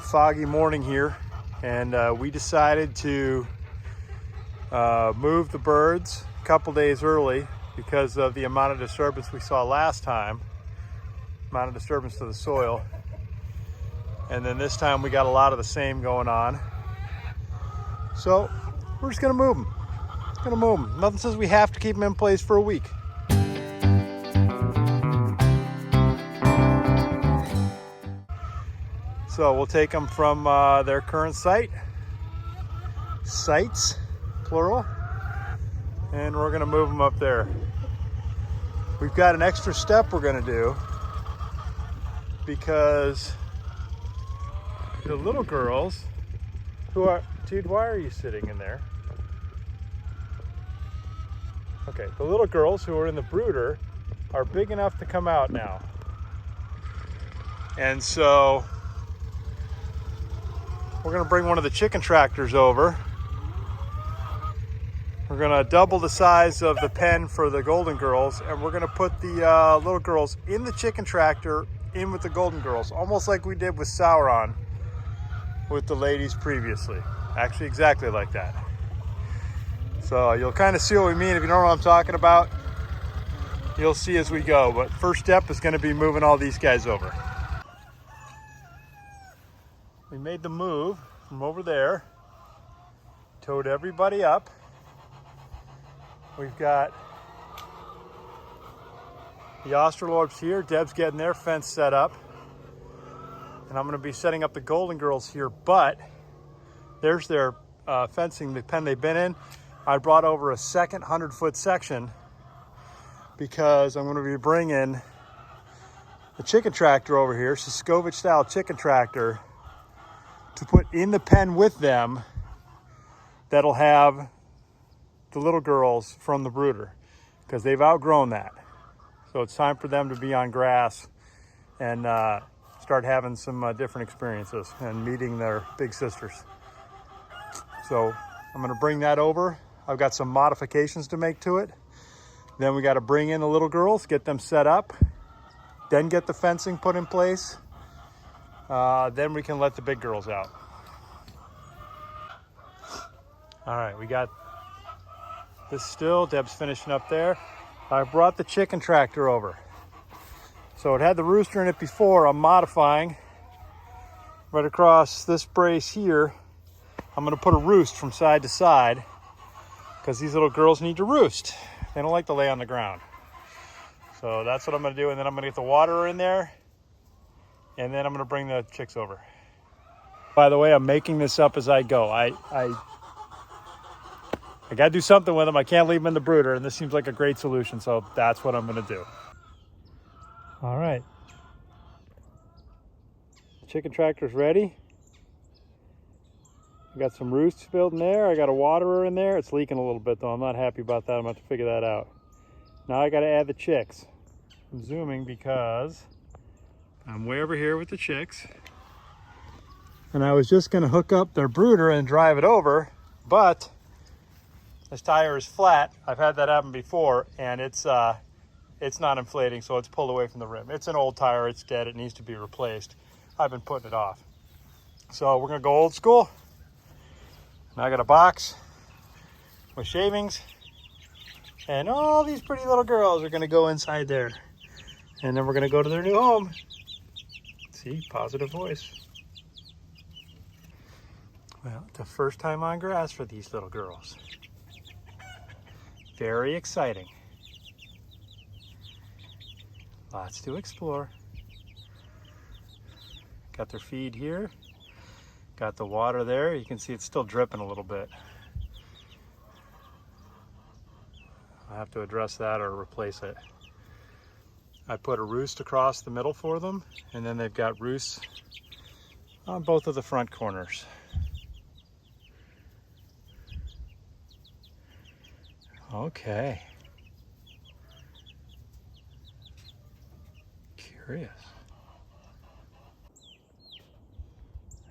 foggy morning here, and we decided to move the birds a couple days early because of the amount of disturbance we saw last time, amount of disturbance to the soil. And then this time we got a lot of the same going on. So we're just gonna move them. Nothing says we have to keep them in place for a week. So we'll take them from their current sites, plural, and we're gonna move them up there. We've got an extra step we're gonna do because the little girls who are, dude, why are you sitting in there? Okay, the little girls who are in the brooder are big enough to come out now. And so we're gonna bring one of the chicken tractors over. We're gonna double the size of the pen for the golden girls, and we're gonna put the little girls in the chicken tractor in with the golden girls, almost like we did with Sauron with the ladies previously. Actually, exactly like that. So you'll kind of see what we mean. If you don't know what I'm talking about, you'll see as we go. But first step is gonna be moving all these guys over. We made the move from over there, towed everybody up. We've got the Australorps here. Deb's getting their fence set up. And I'm gonna be setting up the golden girls here, but there's their fencing, the pen they've been in. I brought over a second 100-foot section because I'm gonna be bringing the chicken tractor over here, Suscovich-style chicken tractor, to put in the pen with them that'll have the little girls from the brooder, because they've outgrown that. So it's time for them to be on grass and start having some different experiences and meeting their big sisters. So I'm gonna bring that over. I've got some modifications to make to it. Then we gotta bring in the little girls, get them set up, then get the fencing put in place. Then we can let the big girls out. All right, we got this still. Deb's finishing up there. I brought the chicken tractor over. So it had the rooster in it before. I'm modifying right across this brace here. I'm gonna put a roost from side to side because these little girls need to roost. They don't like to lay on the ground. So that's what I'm gonna do. And then I'm gonna get the water in there, and then I'm gonna bring the chicks over. By the way, I'm making this up as I go. I gotta do something with them. I can't leave them in the brooder, and this seems like a great solution, so that's what I'm gonna do. All right. The chicken tractor's ready. I got some roosts built in there. I got a waterer in there. It's leaking a little bit though. I'm not happy about that. I'm gonna have to figure that out. Now I gotta add the chicks. I'm zooming because I'm way over here with the chicks. And I was just gonna hook up their brooder and drive it over, but this tire is flat. I've had that happen before, and it's not inflating, so it's pulled away from the rim. It's an old tire, it's dead, it needs to be replaced. I've been putting it off. So we're gonna go old school. Now I got a box with shavings, and all these pretty little girls are gonna go inside there. And then we're gonna go to their new home. See, positive voice. Well, it's the first time on grass for these little girls. Very exciting. Lots to explore. Got their feed here. Got the water there. You can see it's still dripping a little bit. I'll have to address that or replace it. I put a roost across the middle for them, and then they've got roosts on both of the front corners. Okay. Curious.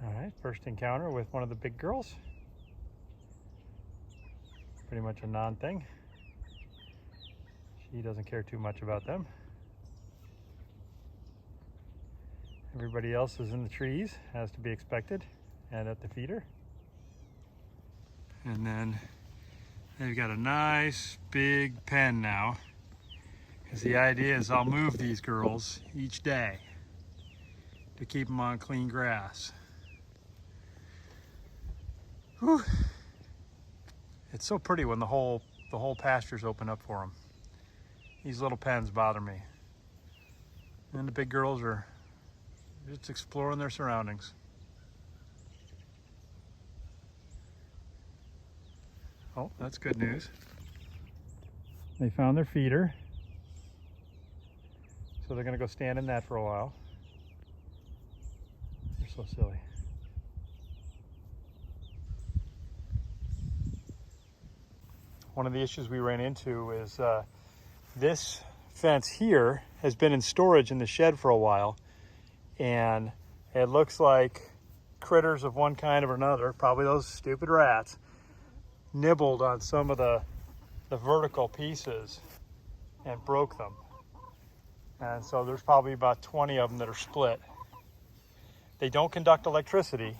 All right, first encounter with one of the big girls. Pretty much a non-thing. She doesn't care too much about them. Everybody else is in the trees, as to be expected, and at the feeder. And then they've got a nice big pen now, because the idea is I'll move these girls each day to keep them on clean grass. Whew. It's so pretty when the whole pasture's open up for them. These little pens bother me. And the big girls are just exploring their surroundings. Oh, that's good news. They found their feeder. So they're gonna go stand in that for a while. They're so silly. One of the issues we ran into is this fence here has been in storage in the shed for a while, and it looks like critters of one kind or another, probably those stupid rats, nibbled on some of the vertical pieces and broke them. And so there's probably about 20 of them that are split. They don't conduct electricity.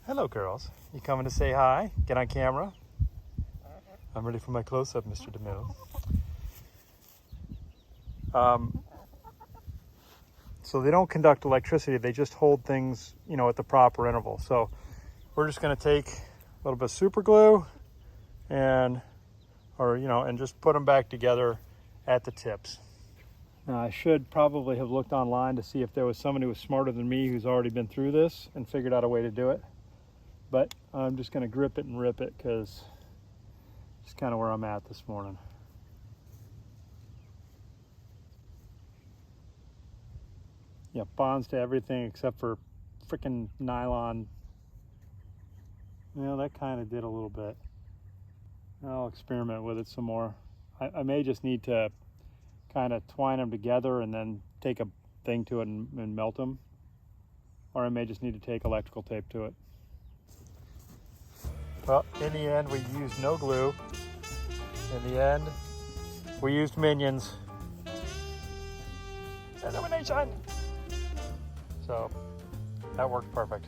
Hello, girls. You coming to say hi? Get on camera? I'm ready for my close-up, Mr. DeMille. So they don't conduct electricity. They just hold things, you know, at the proper interval. So we're just going to take a little bit of super glue and just put them back together at the tips. Now, I should probably have looked online to see if there was someone who was smarter than me who's already been through this and figured out a way to do it. But I'm just going to grip it and rip it because it's kind of where I'm at this morning. Yeah, bonds to everything except for freaking nylon. Well, that kind of did a little bit. I'll experiment with it some more. I may just need to kind of twine them together and then take a thing to it and melt them. Or I may just need to take electrical tape to it. Well, in the end, we used no glue. In the end, we used minions. Illumination! So, that worked perfect.